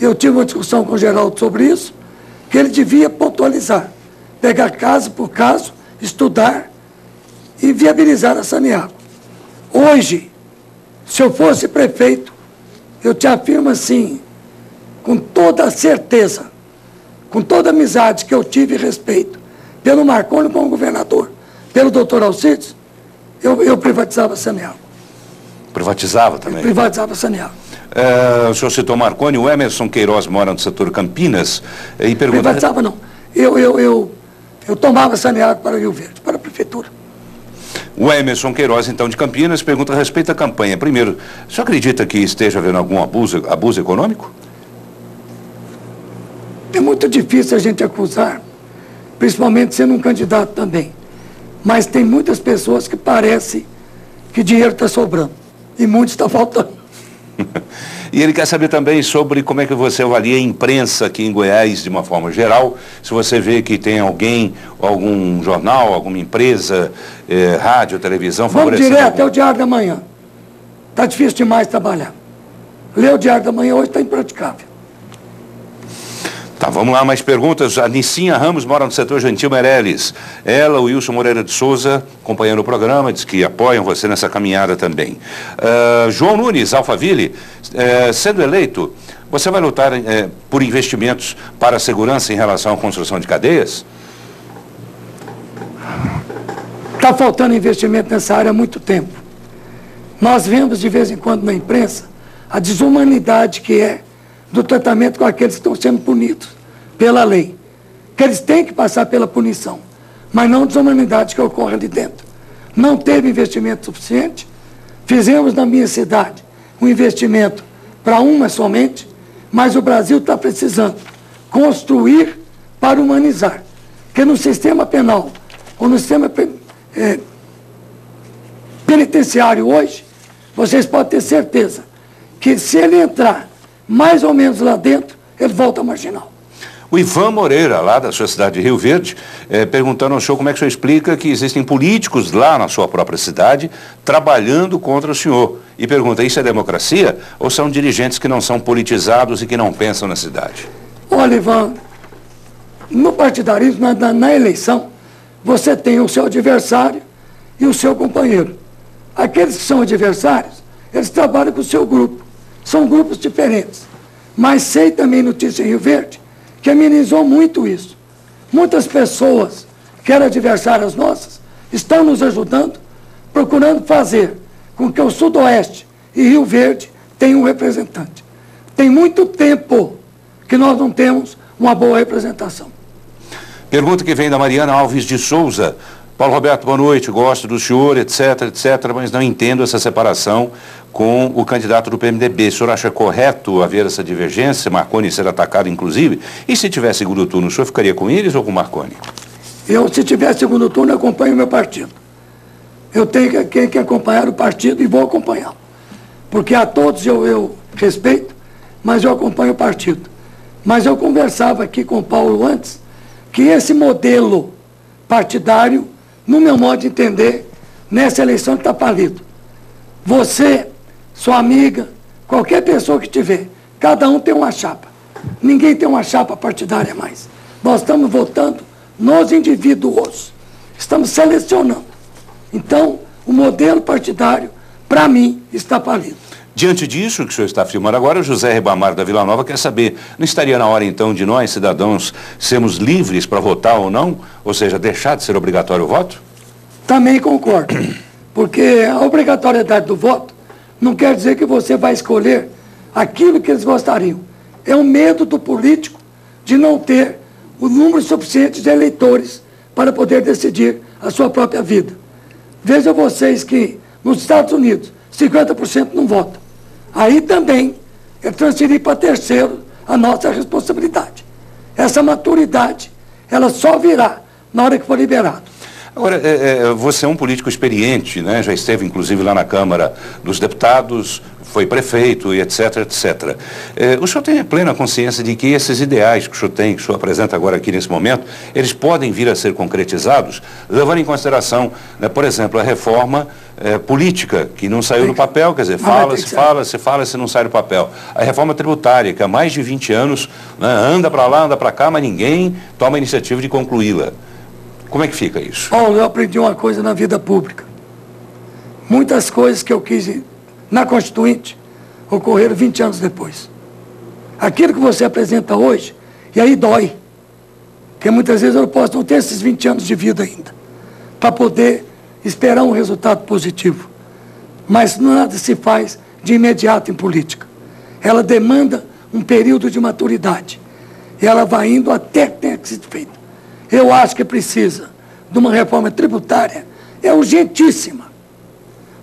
eu tive uma discussão com o Geraldo sobre isso, que ele devia pontualizar, pegar caso por caso, estudar e viabilizar a Saneago. Hoje, se eu fosse prefeito, eu te afirmo assim, com toda a certeza, com toda a amizade que eu tive e respeito, pelo Marconi como governador, pelo doutor Alcides, eu privatizava a Saneago. Privatizava também? Eu privatizava a Saneago. O senhor citou Marconi, o Emerson Queiroz mora no setor Campinas e pergunta... Privatizava não. Eu tomava Saneago para Rio Verde, para a prefeitura. O Emerson Queiroz, então, de Campinas, pergunta a respeito da campanha. Primeiro, o senhor acredita que esteja havendo algum abuso econômico? É muito difícil a gente acusar, principalmente sendo um candidato também. Mas tem muitas pessoas que parece que dinheiro está sobrando e muito está faltando. E ele quer saber também sobre como é que você avalia a imprensa aqui em Goiás, de uma forma geral, se você vê que tem alguém, algum jornal, alguma empresa, rádio, televisão, favorecendo... Vamos direto, é o Diário da Manhã. Está difícil demais trabalhar. Ler o Diário da Manhã hoje está impraticável. Tá, vamos lá, mais perguntas. A Nicinha Ramos mora no setor Gentil Meireles. Ela, o Wilson Moreira de Souza, acompanhando o programa, diz que apoiam você nessa caminhada também. João Nunes, Alphaville, sendo eleito, você vai lutar por investimentos para a segurança em relação à construção de cadeias? Está faltando investimento nessa área há muito tempo. Nós vemos de vez em quando na imprensa a desumanidade que é do tratamento com aqueles que estão sendo punidos pela lei. Que eles têm que passar pela punição, mas não a desumanidade que ocorre ali dentro. Não teve investimento suficiente. Fizemos na minha cidade um investimento para uma somente, mas o Brasil está precisando construir para humanizar. Porque no sistema penal, ou no sistema penitenciário hoje, vocês podem ter certeza que se ele entrar mais ou menos lá dentro, ele volta marginal. O Ivan Moreira, lá da sua cidade de Rio Verde, perguntando ao senhor como é que o senhor explica que existem políticos lá na sua própria cidade trabalhando contra o senhor. E pergunta, isso é democracia ou são dirigentes que não são politizados e que não pensam na cidade? Olha, Ivan, no partidarismo, na eleição, você tem o seu adversário e o seu companheiro. Aqueles que são adversários, eles trabalham com o seu grupo. São grupos diferentes. Mas sei também notícia em Rio Verde que amenizou muito isso. Muitas pessoas que eram adversárias nossas estão nos ajudando, procurando fazer com que o Sudoeste e Rio Verde tenham um representante. Tem muito tempo que nós não temos uma boa representação. Pergunta que vem da Mariana Alves de Souza. Paulo Roberto, boa noite, gosto do senhor, etc, mas não entendo essa separação com o candidato do PMDB. O senhor acha correto haver essa divergência, Marconi ser atacado inclusive? E se tiver segundo turno, o senhor ficaria com eles ou com Marconi? Eu, se tiver segundo turno, acompanho o meu partido. Eu tenho que acompanhar o partido e vou acompanhá-lo. Porque a todos eu respeito, mas eu acompanho o partido. Mas eu conversava aqui com o Paulo antes, que esse modelo partidário, no meu modo de entender, nessa eleição está falido. Você, sua amiga, qualquer pessoa que tiver, cada um tem uma chapa. Ninguém tem uma chapa partidária mais. Nós estamos votando nos indivíduos. Estamos selecionando. Então, o modelo partidário, para mim, está falido. Diante disso que o senhor está afirmando agora, o José Ribamar da Vila Nova quer saber, não estaria na hora então de nós, cidadãos, sermos livres para votar ou não? Ou seja, deixar de ser obrigatório o voto? Também concordo, porque a obrigatoriedade do voto não quer dizer que você vai escolher aquilo que eles gostariam. É um medo do político de não ter o número suficiente de eleitores para poder decidir a sua própria vida. Vejam vocês que nos Estados Unidos 50% não votam. Aí também é transferir para terceiro a nossa responsabilidade. Essa maturidade, ela só virá na hora que for liberado. Agora, você é um político experiente, né? Já esteve inclusive lá na Câmara dos Deputados, foi prefeito e etc, etc. O senhor tem a plena consciência de que esses ideais que o senhor tem, que o senhor apresenta agora aqui nesse momento, eles podem vir a ser concretizados, levando em consideração, né, por exemplo, a reforma política, que não saiu do papel, quer dizer, fala-se, não sai do papel. A reforma tributária, que há mais de 20 anos, né, anda para lá, anda para cá, mas ninguém toma a iniciativa de concluí-la. Como é que fica isso? Paulo, eu aprendi uma coisa na vida pública. Muitas coisas que eu quis na Constituinte ocorreram 20 anos depois. Aquilo que você apresenta hoje, e aí dói, porque muitas vezes eu posso não ter esses 20 anos de vida ainda, para poder esperar um resultado positivo. Mas nada se faz de imediato em política. Ela demanda um período de maturidade. E ela vai indo até que tenha sido feita. Eu acho que precisa de uma reforma tributária, é urgentíssima.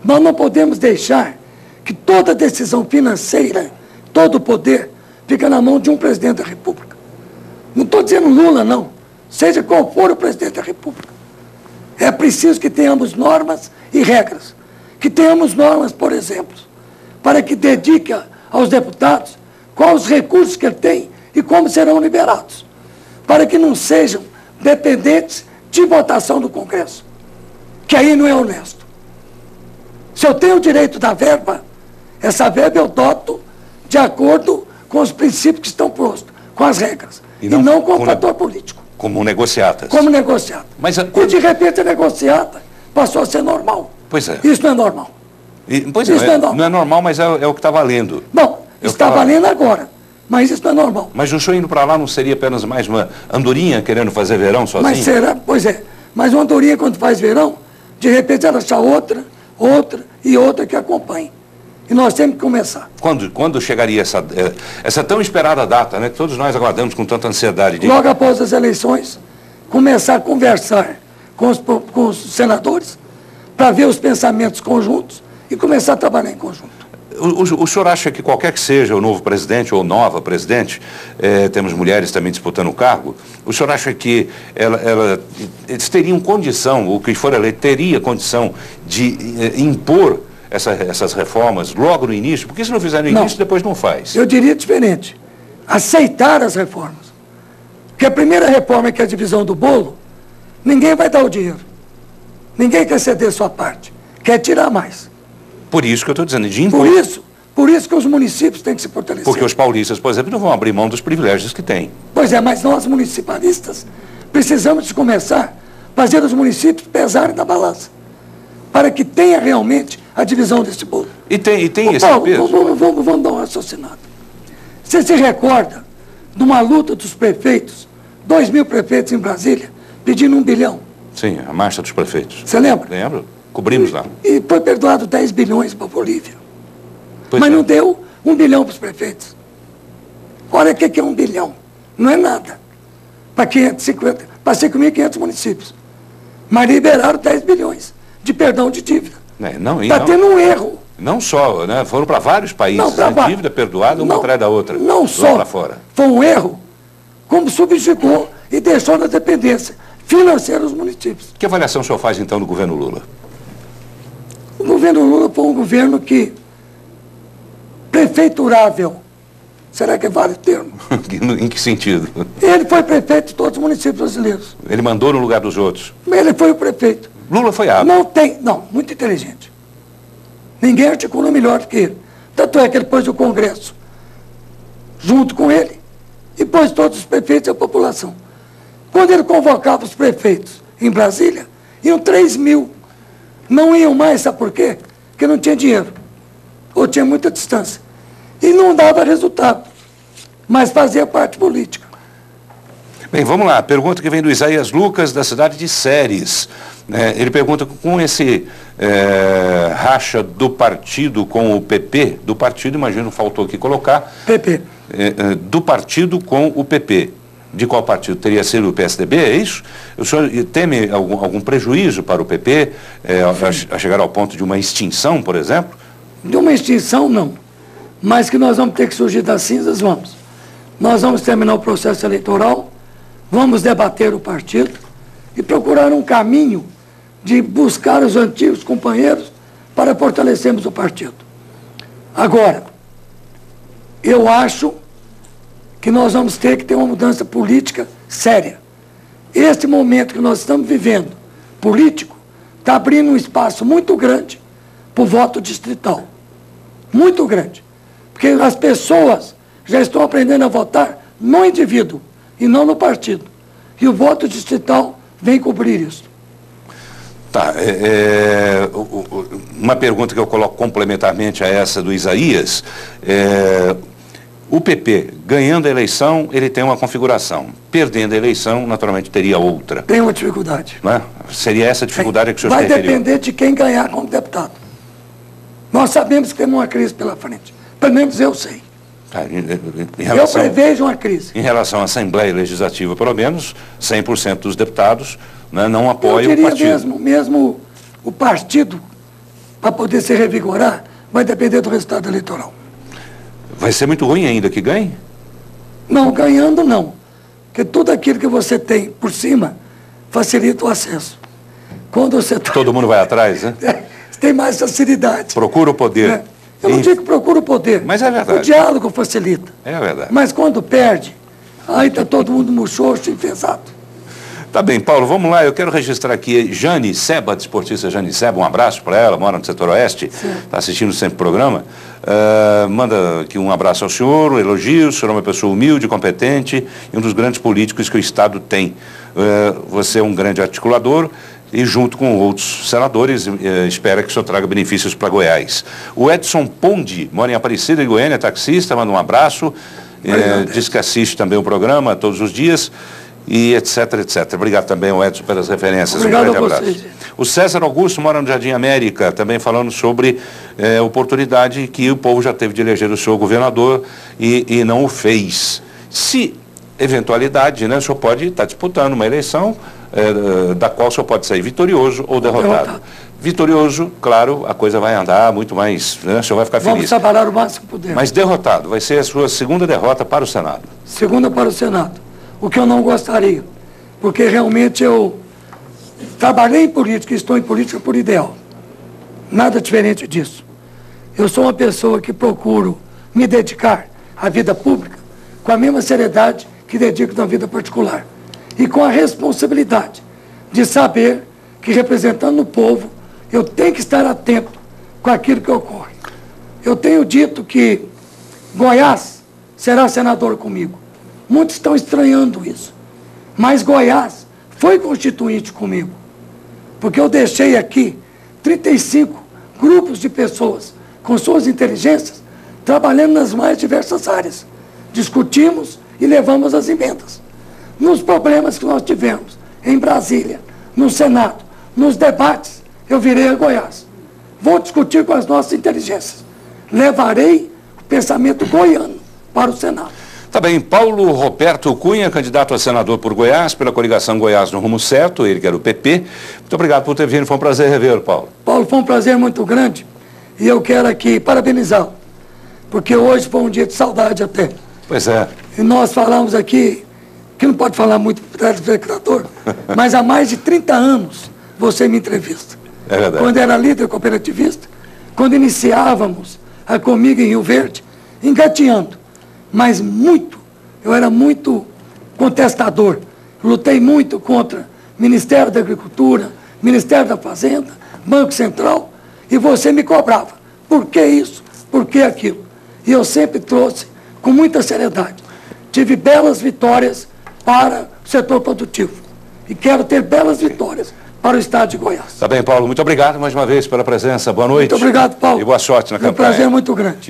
Nós não podemos deixar que toda decisão financeira, todo o poder, fica na mão de um presidente da República. Não estou dizendo Lula, não. Seja qual for o presidente da República. É preciso que tenhamos normas e regras. Que tenhamos normas, por exemplo, para que dedique aos deputados quais os recursos que ele tem e como serão liberados. Para que não sejam dependentes de votação do Congresso. Que aí não é honesto. Se eu tenho o direito da verba, essa verba eu doto de acordo com os princípios que estão postos, com as regras, e não com o fator político. Como negociatas. Como negociata. Mas, e de repente a negociata passou a ser normal. Pois é. Isso não é normal. Pois é, não é normal, mas é o que está valendo. Não, está valendo agora, mas isso não é normal. Mas o senhor indo para lá não seria apenas mais uma andorinha querendo fazer verão sozinho? Mas será, pois é. Mas uma andorinha quando faz verão, de repente ela achar outra e outra que acompanhe. E nós temos que começar. Quando chegaria essa tão esperada data, né, que todos nós aguardamos com tanta ansiedade? Logo após as eleições, começar a conversar com os senadores para ver os pensamentos conjuntos e começar a trabalhar em conjunto. O senhor acha que qualquer que seja o novo presidente ou nova presidente, temos mulheres também disputando o cargo, o senhor acha que eles teriam condição, o que for eleito teria condição de impor essas reformas logo no início? Porque se não fizer no início, depois não faz. Eu diria diferente. Aceitar as reformas. Porque a primeira reforma, que é a divisão do bolo, ninguém vai dar o dinheiro. Ninguém quer ceder sua parte. Quer tirar mais. Por isso que eu estou dizendo, de impor. Por isso que os municípios têm que se fortalecer. Porque os paulistas, por exemplo, não vão abrir mão dos privilégios que têm. Pois é, mas nós municipalistas precisamos de começar a fazer os municípios pesarem na balança. Para que tenha realmente a divisão desse bolo. E tem esse Paulo, peso? Vamos dar um raciocinado. Você se recorda de uma luta dos prefeitos, 2.000 prefeitos em Brasília, pedindo 1 bilhão? Sim, a marcha dos prefeitos. Você lembra? Lembro. Cobrimos lá. E foi perdoado 10 bilhões para a Bolívia. Pois mas não deu 1 bilhão para os prefeitos. Olha o que é 1 bilhão. Não é nada. Para 5.500 municípios. Mas liberaram 10 bilhões de perdão de dívida. Está tendo um erro. Não só, né? Foram para vários países. Dívida perdoada uma atrás da outra. Não só. Lá fora. Foi um erro, como subjugou e deixou na dependência financeira os municípios. Que avaliação o senhor faz, então, do governo Lula? O governo Lula foi um governo que, prefeiturável, será que vale o termo? Em que sentido? Ele foi prefeito de todos os municípios brasileiros. Ele mandou no lugar dos outros? Ele foi o prefeito. Lula foi hábil. Não, muito inteligente. Ninguém articula melhor do que ele. Tanto é que ele pôs o Congresso junto com ele e pôs todos os prefeitos e a população. Quando ele convocava os prefeitos em Brasília, iam 3.000. Não iam mais, sabe por quê? Porque não tinha dinheiro. Ou tinha muita distância. E não dava resultado. Mas fazia parte política. Bem, vamos lá. Pergunta que vem do Isaías Lucas, da cidade de Séries. Ele pergunta, com esse racha do partido com o PP, do partido, imagino, faltou aqui colocar. PP. Do partido com o PP. De qual partido? Teria sido o PSDB, é isso? O senhor teme algum prejuízo para o PP a chegar ao ponto de uma extinção, por exemplo? De uma extinção, não. Mas que nós vamos ter que surgir das cinzas, vamos. Nós vamos terminar o processo eleitoral, vamos debater o partido e procurar um caminho de buscar os antigos companheiros para fortalecermos o partido. Agora, eu acho que nós vamos ter que ter uma mudança política séria. Este momento que nós estamos vivendo, político, está abrindo um espaço muito grande para o voto distrital. Muito grande. Porque as pessoas já estão aprendendo a votar no indivíduo e não no partido. E o voto distrital vem cobrir isso. Tá, uma pergunta que eu coloco complementarmente a essa do Isaías, o PP, ganhando a eleição, ele tem uma configuração. Perdendo a eleição, naturalmente, teria outra. Tem uma dificuldade. Né? Seria essa dificuldade que o senhor vai se referiu. depender de quem ganhar como deputado. Nós sabemos que temos uma crise pela frente. Pelo menos eu sei. Tá, em relação, eu prevejo uma crise. Em relação à Assembleia Legislativa, pelo menos, 100% dos deputados, né, não apoiam eu diria o partido. mesmo o partido, para poder se revigorar, vai depender do resultado eleitoral. Vai ser muito ruim ainda que ganhe? Não, ganhando não. Porque tudo aquilo que você tem por cima facilita o acesso. Quando você tá... Todo mundo vai atrás, né? Você tem mais facilidade. Procura o poder. Eu não digo que procura o poder. Mas é verdade. O diálogo facilita. É verdade. Mas quando perde, aí está todo mundo murchoso e enfesado. Tá bem, Paulo, vamos lá. Eu quero registrar aqui Jane Seba, desportista Jane Seba, um abraço para ela, mora no setor oeste, está assistindo sempre o programa. Manda aqui um abraço ao senhor, elogios, o senhor é uma pessoa humilde, competente e um dos grandes políticos que o Estado tem. Você é um grande articulador e junto com outros senadores, espera que o senhor traga benefícios para Goiás. O Edson Pondi, mora em Aparecida, em Goiânia, taxista, manda um abraço, diz que assiste também o programa todos os dias. E etc, etc. Obrigado também ao Edson pelas referências. Obrigado um grande abraço. Vocês. O César Augusto mora no Jardim América, também falando sobre oportunidade que o povo já teve de eleger o senhor governador e não o fez. Se eventualidade, né, o senhor pode estar disputando uma eleição da qual o senhor pode sair vitorioso ou derrotado. Vitorioso, claro, a coisa vai andar muito mais, né, o senhor vai ficar feliz. Vamos trabalhar o máximo que puder. Mas derrotado, vai ser a sua segunda derrota para o Senado. Segunda para o Senado. O que eu não gostaria, porque realmente eu trabalhei em política e estou em política por ideal. Nada diferente disso. Eu sou uma pessoa que procuro me dedicar à vida pública com a mesma seriedade que dedico na vida particular. E com a responsabilidade de saber que, representando o povo, eu tenho que estar atento com aquilo que ocorre. Eu tenho dito que Goiás será senador comigo. Muitos estão estranhando isso. Mas Goiás foi constituinte comigo. Porque eu deixei aqui 35 grupos de pessoas com suas inteligências trabalhando nas mais diversas áreas. Discutimos e levamos as emendas. Nos problemas que nós tivemos em Brasília, no Senado, nos debates, eu virei a Goiás. Vou discutir com as nossas inteligências. Levarei o pensamento goiano para o Senado. Tá bem, Paulo Roberto Cunha, candidato a senador por Goiás, pela coligação Goiás no Rumo Certo, ele que era o PP. Muito obrigado por ter vindo, foi um prazer revê-lo, Paulo. Paulo, foi um prazer muito grande e eu quero aqui parabenizá-lo, porque hoje foi um dia de saudade até. Pois é. E nós falamos aqui, que não pode falar muito para o telespectador, mas há mais de 30 anos você me entrevista. É verdade. Quando era líder cooperativista, quando iniciávamos a Comigo em Rio Verde, engateando. Mas eu era muito contestador. Lutei muito contra Ministério da Agricultura, Ministério da Fazenda, Banco Central, e você me cobrava. Por que isso? Por que aquilo? E eu sempre trouxe com muita seriedade. Tive belas vitórias para o setor produtivo. E quero ter belas vitórias para o estado de Goiás. Tá bem, Paulo. Muito obrigado mais uma vez pela presença. Boa noite. Muito obrigado, Paulo. E boa sorte na campanha. É um prazer muito grande.